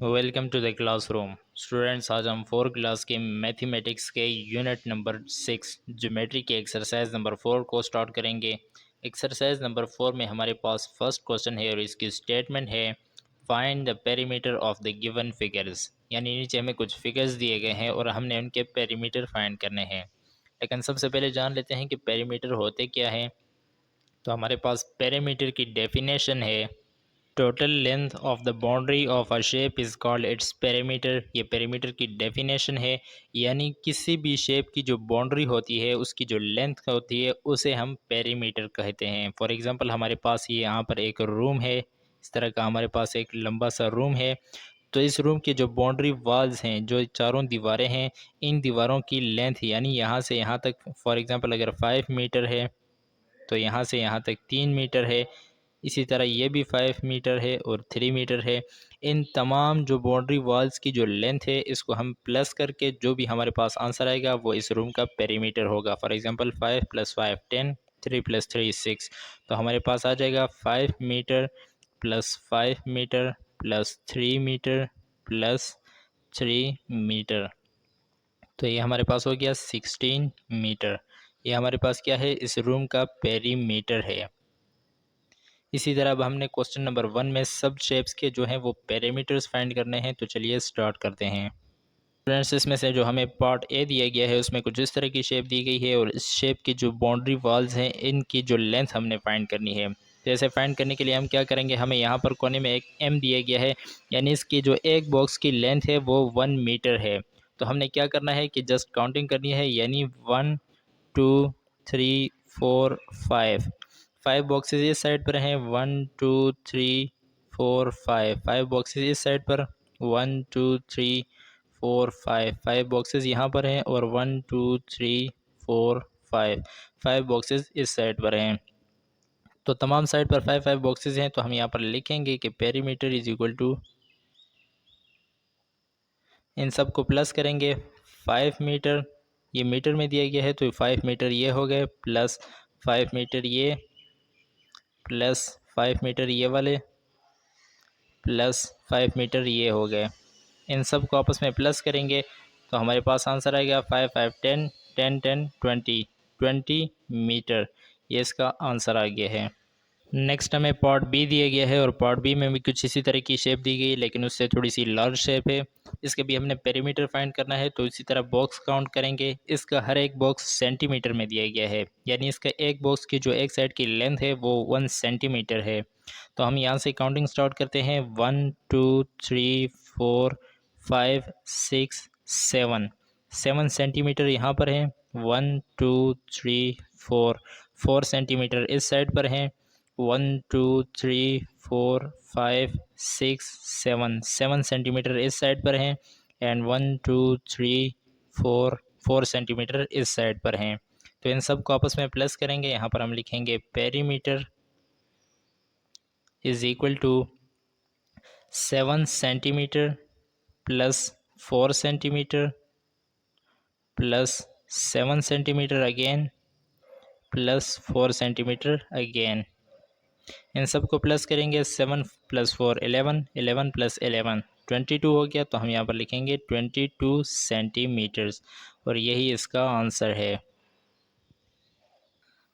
Welcome to the classroom students. आज हम 4 class के मैथमेटिक्स के यूनिट नंबर 6 ज्योमेट्री के एक्सरसाइज नंबर 4 को स्टार्ट करेंगे। एक्सरसाइज नंबर 4 में हमारे पास फर्स्ट क्वेश्चन है और इसकी स्टेटमेंट है find the perimeter of the given figures. यानी नीचे हमें कुछ फिगर्स दिए गए हैं और हमने उनके पेरीमीटर फाइंड करने हैं। लेकिन सबसे पहले जान लेते हैं कि पेरीमीटर होते क्या हैं। तो हमारे पास पेरीमीटर की डेफिनेशन है total length of the boundary of a shape is called its perimeter. ये पेरीमीटर की डेफिनेशन है, यानी किसी भी शेप की जो बाउंड्री होती है उसकी जो लेंथ होती है उसे हम पेरीमीटर कहते हैं। फॉर एग्जांपल हमारे पास ये यहाँ पर एक रूम है, इस तरह का हमारे पास एक लंबा सा रूम है। तो इस रूम की जो बाउंड्री वाल्स हैं, जो चारों दीवारें हैं, इन दीवारों की लेंथ यानी यहाँ से यहाँ तक फॉर एग्ज़ाम्पल अगर 5 मीटर है तो यहाँ से यहाँ तक 3 मीटर है। इसी तरह ये भी 5 मीटर है और 3 मीटर है। इन तमाम जो बाउंड्री वॉल्स की जो लेंथ है इसको हम प्लस करके जो भी हमारे पास आंसर आएगा वो इस रूम का पेरीमीटर होगा। For example 5 + 5 10, 3 + 3 6। तो हमारे पास आ जाएगा 5 metre plus 5 metre plus 3 metre plus 3 metre. तो ये हमारे पास हो गया 16 मीटर। ये हमारे पास क्या है, इस रूम का पेरीमीटर है। इसी तरह अब हमने क्वेश्चन नंबर 1 में सब शेप्स के जो हैं वो पेरीमीटर्स फाइंड करने हैं। तो चलिए स्टार्ट करते हैं। फ्रेंड्स, इसमें से जो हमें पार्ट ए दिया गया है उसमें कुछ इस तरह की शेप दी गई है और इस शेप की जो बाउंड्री वॉल्स हैं इनकी जो लेंथ हमने फाइंड करनी है। तो ऐसे फाइंड करने के लिए हम क्या करेंगे, हमें यहाँ पर कोने में एक एम दिया गया है, यानी इसकी जो एक बॉक्स की लेंथ है वो 1 मीटर है। तो हमने क्या करना है कि जस्ट काउंटिंग करनी है, यानी 1 2 3 4 5। 5 बॉक्सेस इस साइड पर हैं, 1 2 3 4 5। 5 बॉक्सेस इस साइड पर, 1 2 3 4 5। 5 बॉक्सेस यहाँ पर हैं और 1 2 3 4 5। 5 बॉक्सेस इस साइड पर हैं। तो तमाम साइड पर 5 5 बॉक्सेस हैं। तो हम यहाँ पर लिखेंगे कि पेरीमीटर इज इक्वल टू, इन सब को प्लस करेंगे, 5 मीटर, ये मीटर में दिया गया है तो 5 मीटर ये हो गए, प्लस 5 मीटर ये, प्लस 5 मीटर ये वाले, प्लस 5 मीटर ये हो गए। इन सब को आपस में प्लस करेंगे तो हमारे पास आंसर आएगा 5 5 10 10 10 20 20 मीटर। ये इसका आंसर आ गया है। नेक्स्ट हमें पार्ट बी दिया गया है और पार्ट बी में भी कुछ इसी तरह की शेप दी गई, लेकिन उससे थोड़ी सी लार्ज शेप है। इसके भी हमने पेरीमीटर फाइंड करना है। तो इसी तरह बॉक्स काउंट करेंगे, इसका हर एक बॉक्स सेंटीमीटर में दिया गया है, यानी इसका एक बॉक्स की जो एक साइड की लेंथ है वो 1 सेंटीमीटर है। तो हम यहाँ से काउंटिंग स्टार्ट करते हैं, 1 2 3 4 5 6 7। 7 सेंटीमीटर यहाँ पर है, 1 2 3 4। 4 सेंटीमीटर इस साइड पर हैं, 1 2 3 4 5 6 7। 7 सेंटीमीटर इस साइड पर हैं एंड 1 2 3 4 4 सेंटीमीटर इस साइड पर हैं। तो इन सब को आपस में प्लस करेंगे, यहाँ पर हम लिखेंगे perimeter is equal to 7 centimetre plus 4 centimetre plus 7 centimetre again plus 4 centimetre again. इन सब को प्लस करेंगे, 7 + 4 11, 11 + 11 22 हो गया। तो हम यहाँ पर लिखेंगे 22 सेंटीमीटर्स और यही इसका आंसर है।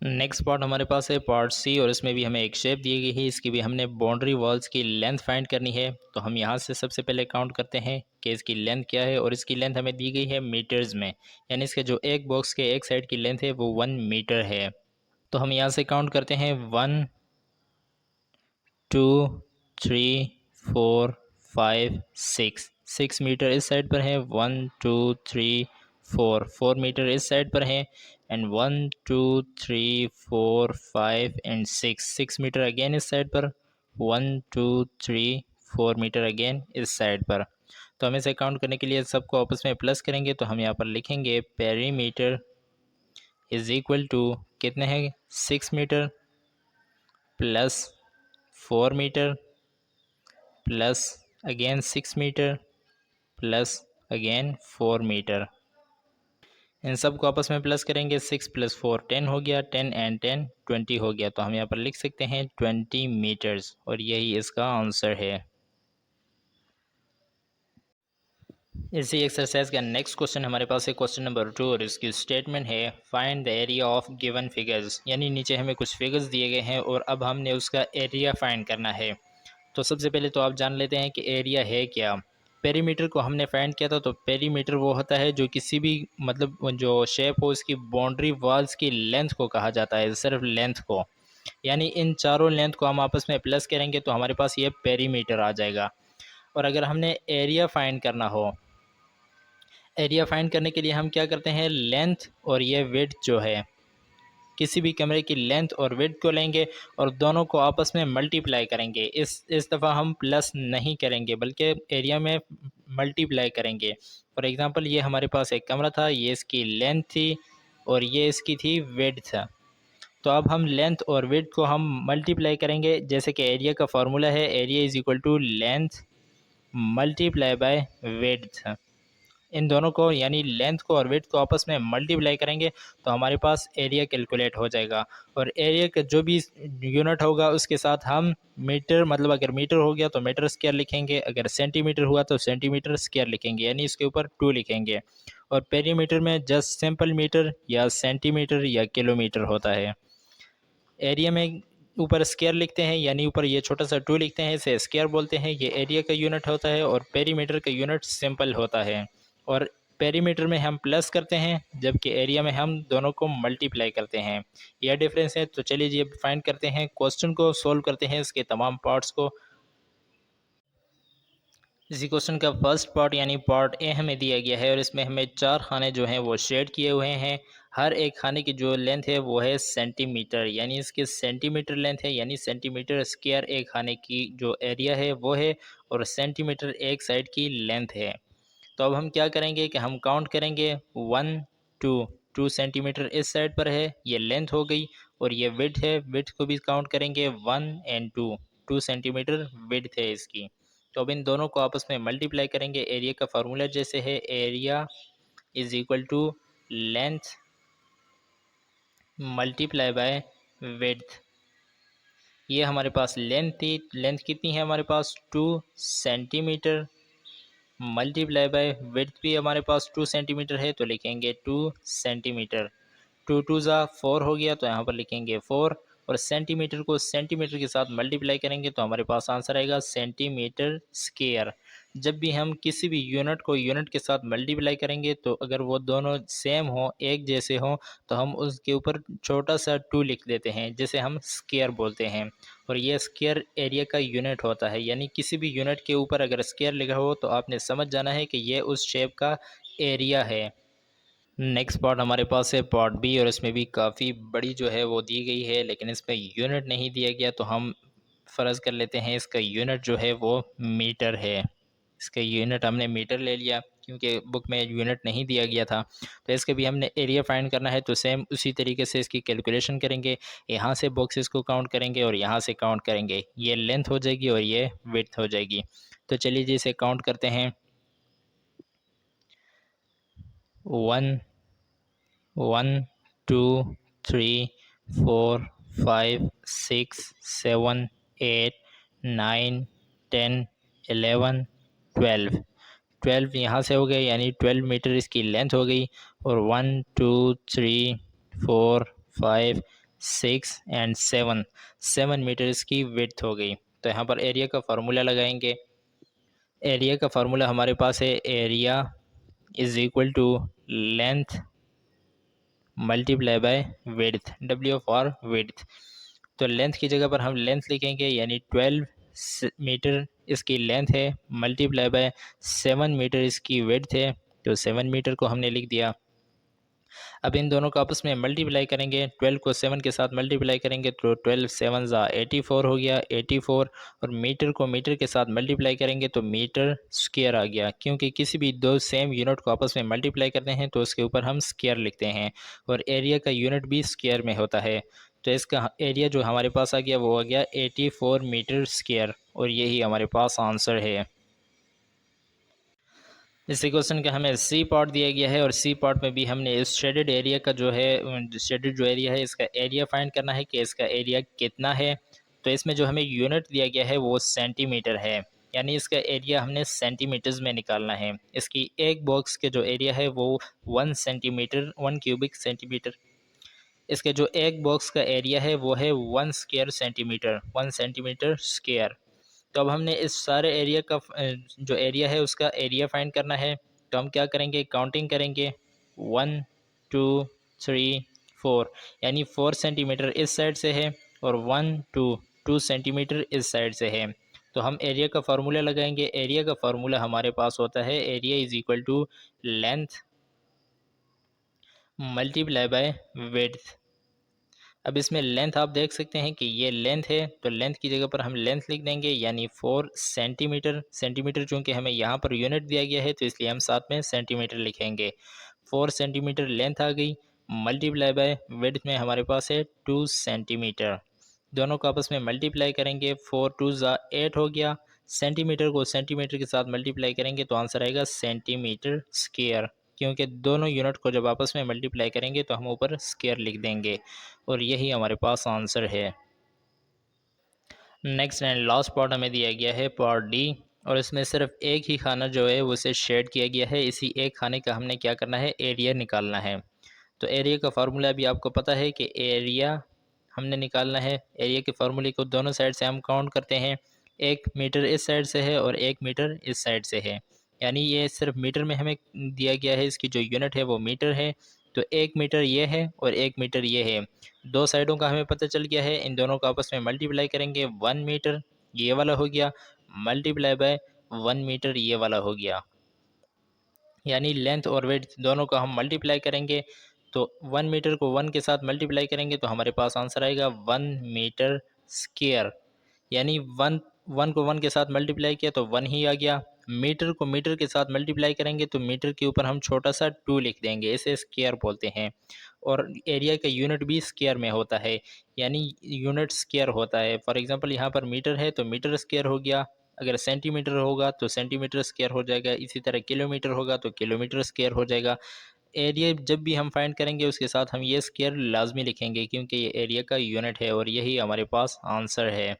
नेक्स्ट पार्ट हमारे पास है पार्ट सी और इसमें भी हमें एक शेप दी गई है। इसकी भी हमने बाउंड्री वॉल्स की लेंथ फाइंड करनी है। तो हम यहाँ से सबसे पहले काउंट करते हैं कि इसकी लेंथ क्या है, और इसकी लेंथ हमें दी गई है मीटर्स में, यानी इसके जो एक बॉक्स के एक साइड की लेंथ है वो 1 मीटर है। तो हम यहाँ से काउंट करते हैं, 1 2 3 4 5 6। 6 मीटर इस साइड पर है, 1 2 3 4। 4 मीटर इस साइड पर है एंड 1 2 3 4 5 एंड 6। 6 मीटर अगेन इस साइड पर, 1 2 3 4 मीटर अगेन इस साइड पर। तो हम इसे काउंट करने के लिए सबको आपस में प्लस करेंगे। तो हम यहाँ पर लिखेंगे पेरीमीटर इज इक्वल टू, कितने हैं, 6 metre plus 4 metre plus again 6 metre plus again 4 metre. इन सब को आपस में प्लस करेंगे, 6 + 4 10 हो गया, 10 एंड 10 20 हो गया। तो हम यहाँ पर लिख सकते हैं 20 मीटर्स और यही इसका आंसर है। इसी एक्सरसाइज का नेक्स्ट क्वेश्चन हमारे पास है क्वेश्चन नंबर 2 और इसकी स्टेटमेंट है find the area of given figures, यानी नीचे हमें कुछ फिगर्स दिए गए हैं और अब हमने उसका एरिया फाइंड करना है। तो सबसे पहले तो आप जान लेते हैं कि एरिया है क्या। पेरीमीटर को हमने फाइंड किया था, तो पेरीमीटर वो होता है जो किसी भी मतलब जो शेप हो इसकी बाउंड्री वॉल्स की लेंथ को कहा जाता है, सिर्फ लेंथ को। यानी इन चारों लेंथ को हम आपस में प्लस करेंगे तो हमारे पास ये पेरीमीटर आ जाएगा। और अगर हमने एरिया फाइंड करना हो, एरिया फाइंड करने के लिए हम क्या करते हैं, लेंथ और ये विड्थ जो है, किसी भी कमरे की लेंथ और विड्थ को लेंगे और दोनों को आपस में मल्टीप्लाई करेंगे। इस दफ़ा हम प्लस नहीं करेंगे बल्कि एरिया में मल्टीप्लाई करेंगे। फॉर एग्ज़ाम्पल ये हमारे पास एक कमरा था, ये इसकी लेंथ थी और ये इसकी थी विड्थ। तो अब हम लेंथ और विड्थ को हम मल्टीप्लाई करेंगे, जैसे कि एरिया का फार्मूला है area is equal to length multiply by width. इन दोनों को यानी लेंथ को और विड्थ को आपस में मल्टीप्लाई करेंगे तो हमारे पास एरिया कैलकुलेट हो जाएगा। और एरिया का जो भी यूनिट होगा उसके साथ हम मीटर, मतलब अगर मीटर हो गया तो मीटर स्क्वायर लिखेंगे, अगर सेंटीमीटर हुआ तो सेंटीमीटर स्क्वायर लिखेंगे, यानी इसके ऊपर 2 लिखेंगे। और पेरीमीटर में जस्ट सिंपल मीटर या सेंटीमीटर या किलोमीटर होता है। एरिया में ऊपर स्क्वायर लिखते हैं, यानी ऊपर ये छोटा सा 2 लिखते हैं, इसे स्क्वायर बोलते हैं, ये एरिया का यूनिट होता है। और पेरीमीटर का यूनिट सिंपल होता है। और पेरीमीटर में हम प्लस करते हैं जबकि एरिया में हम दोनों को मल्टीप्लाई करते हैं। यह डिफरेंस है। तो चलिए जी अब फाइंड करते हैं, क्वेश्चन को सोल्व करते हैं, इसके तमाम पार्ट्स को। इसी क्वेश्चन का फर्स्ट पार्ट यानी पार्ट ए हमें दिया गया है और इसमें हमें 4 खाने जो हैं वो शेड किए हुए हैं। हर एक खाने की जो लेंथ है वो है सेंटीमीटर, यानी इसकी सेंटीमीटर लेंथ है, यानी सेंटीमीटर स्क्वायर एक खाने की जो एरिया है वो है और सेंटीमीटर एक साइड की लेंथ है। तो अब हम क्या करेंगे कि हम काउंट करेंगे 1 2, 2 सेंटीमीटर इस साइड पर है, ये लेंथ हो गई। और ये विड्थ है, विड्थ को भी काउंट करेंगे 1 एंड 2, 2 सेंटीमीटर विड्थ है इसकी। तो अब इन दोनों को आपस में मल्टीप्लाई करेंगे। एरिया का फार्मूला जैसे है area is equal to length multiply by width. ये हमारे पास लेंथ थी, लेंथ कितनी है हमारे पास 2 सेंटीमीटर मल्टीप्लाई बाय विड्थ भी हमारे पास 2 सेंटीमीटर है, तो लिखेंगे 2 सेंटीमीटर। 2 टू ज़ा 4 हो गया, तो यहाँ पर लिखेंगे 4। और सेंटीमीटर को सेंटीमीटर के साथ मल्टीप्लाई करेंगे तो हमारे पास आंसर आएगा सेंटीमीटर स्क्वायर। जब भी हम किसी भी यूनिट को यूनिट के साथ मल्टीप्लाई करेंगे तो अगर वो दोनों सेम हो, एक जैसे हों, तो हम उसके ऊपर छोटा सा 2 लिख देते हैं, जिसे हम स्क्वायर बोलते हैं। और ये स्क्वायर एरिया का यूनिट होता है, यानी किसी भी यूनिट के ऊपर अगर स्क्वायर लिखा हो तो आपने समझ जाना है कि ये उस शेप का एरिया है। नेक्स्ट पार्ट हमारे पास है पार्ट बी और इसमें भी काफ़ी बड़ी जो है वो दी गई है, लेकिन इसमें यूनिट नहीं दिया गया, तो हम फ़र्ज़ कर लेते हैं इसका यूनिट जो है वो मीटर है। इसका यूनिट हमने मीटर ले लिया क्योंकि बुक में यूनिट नहीं दिया गया था। तो इसके भी हमने एरिया फाइंड करना है, तो सेम उसी तरीके से इसकी कैलकुलेशन करेंगे। यहाँ से बॉक्सेस को काउंट करेंगे और यहाँ से काउंट करेंगे, ये लेंथ हो जाएगी और ये विड्थ हो जाएगी। तो चलिए जी इसे काउंट करते हैं। 1 1 2 3 4 5 6 7 8 9 10 11 12 12 यहाँ से हो गए, यानी 12 मीटर इसकी लेंथ हो गई। और 1 2 3 4 5 6 एंड 7, 7 मीटर इसकी विड्थ हो गई। तो यहाँ पर एरिया का फार्मूला लगाएंगे। एरिया का फार्मूला हमारे पास है area is equal to length multiply by width, W for width. तो लेंथ की जगह पर हम लेंथ लिखेंगे, यानी 12 मीटर इसकी लेंथ है, मल्टीप्लाई बाय 7 मीटर इसकी विड्थ है, तो 7 मीटर को हमने लिख दिया। अब इन दोनों को आपस में मल्टीप्लाई करेंगे, 12 को 7 के साथ मल्टीप्लाई करेंगे तो 12 7 ज़ा 84 हो गया, 84। और मीटर को मीटर के साथ मल्टीप्लाई करेंगे तो मीटर स्क्वायर आ गया, क्योंकि किसी भी दो सेम यूनिट को आपस में मल्टीप्लाई करते हैं तो उसके ऊपर हम स्क्वायर लिखते हैं। और एरिया का यूनिट भी स्क्वायर में होता है। तो इसका एरिया जो हमारे पास आ गया वो आ गया 84 मीटर स्क्वायर, और यही हमारे पास आंसर है। इसी क्वेश्चन का हमें सी पार्ट दिया गया है और सी पार्ट में भी हमने इस शेडेड एरिया का जो है, शेडेड जो एरिया है इसका एरिया फाइंड करना है कि इसका एरिया कितना है। तो इसमें जो हमें यूनिट दिया गया है वो सेंटीमीटर है। यानी इसका एरिया हमने सेंटीमीटर्स में निकालना है। इसकी एक बॉक्स के जो एरिया है वो 1 सेंटीमीटर, 1 क्यूबिक सेंटीमीटर। इसके जो एक बॉक्स का एरिया है वो है 1 स्क्वायर सेंटीमीटर, 1 सेंटीमीटर स्क्वायर। तो अब हमने इस सारे एरिया का जो एरिया है उसका एरिया फाइंड करना है। तो हम क्या करेंगे, काउंटिंग करेंगे, 1 2 3 4, यानी 4 सेंटीमीटर इस साइड से है और 2 2 सेंटीमीटर इस साइड से है। तो हम एरिया का फार्मूला लगाएंगे। एरिया का फार्मूला हमारे पास होता है area is equal to length multiply by width. अब इसमें लेंथ आप देख सकते हैं कि ये लेंथ है, तो लेंथ की जगह पर हम लेंथ लिख देंगे, यानी 4 सेंटीमीटर। सेंटीमीटर चूँकि हमें यहाँ पर यूनिट दिया गया है तो इसलिए हम साथ में सेंटीमीटर लिखेंगे। 4 सेंटीमीटर लेंथ आ गई, मल्टीप्लाई बाय विड्थ में हमारे पास है 2 सेंटीमीटर। दोनों को आपस में मल्टीप्लाई करेंगे, 4 2 ज़ा 8 हो गया। सेंटीमीटर को सेंटीमीटर के साथ मल्टीप्लाई करेंगे तो आंसर आएगा सेंटीमीटर स्क्वायर, क्योंकि दोनों यूनिट को जब आपस में मल्टीप्लाई करेंगे तो हम ऊपर स्क्वायर लिख देंगे, और यही हमारे पास आंसर है। नेक्स्ट एंड लास्ट पार्ट हमें दिया गया है पार्ट डी, और इसमें सिर्फ एक ही खाना जो है उसे शेड किया गया है। इसी एक खाने का हमने क्या करना है, एरिया निकालना है। तो एरिया का फार्मूला भी आपको पता है कि एरिया हमने निकालना है। एरिया के फार्मूले को दोनों साइड से हम काउंट करते हैं। 1 मीटर इस साइड से है और 1 मीटर इस साइड से है, यानी ये सिर्फ मीटर में हमें दिया गया है। इसकी जो यूनिट है वो मीटर है। तो 1 मीटर ये है और 1 मीटर ये है। दो साइडों का हमें पता चल गया है, इन दोनों को आपस में मल्टीप्लाई करेंगे। 1 मीटर ये वाला हो गया, मल्टीप्लाई बाय 1 मीटर ये वाला हो गया, यानी लेंथ और वेट दोनों को हम मल्टीप्लाई करेंगे। तो 1 मीटर को 1 के साथ मल्टीप्लाई करेंगे तो हमारे पास आंसर आएगा 1 मीटर स्क्वायर, यानी 1 को 1 के साथ मल्टीप्लाई किया तो 1 ही आ गया। मीटर को मीटर के साथ मल्टीप्लाई करेंगे तो मीटर के ऊपर हम छोटा सा 2 लिख देंगे, इसे स्क्वायर बोलते हैं। और एरिया का यूनिट भी स्क्वायर में होता है, यानी यूनिट स्क्वायर होता है। फॉर एग्जांपल यहाँ पर मीटर है तो मीटर स्क्वायर हो गया, अगर सेंटीमीटर होगा तो सेंटीमीटर स्क्वायर हो जाएगा, इसी तरह किलोमीटर होगा तो किलोमीटर स्क्वायर हो जाएगा। एरिया जब भी हम फाइंड करेंगे उसके साथ हम ये स्क्वायर लाजमी लिखेंगे, क्योंकि ये एरिया का यूनिट है और यही हमारे पास आंसर है।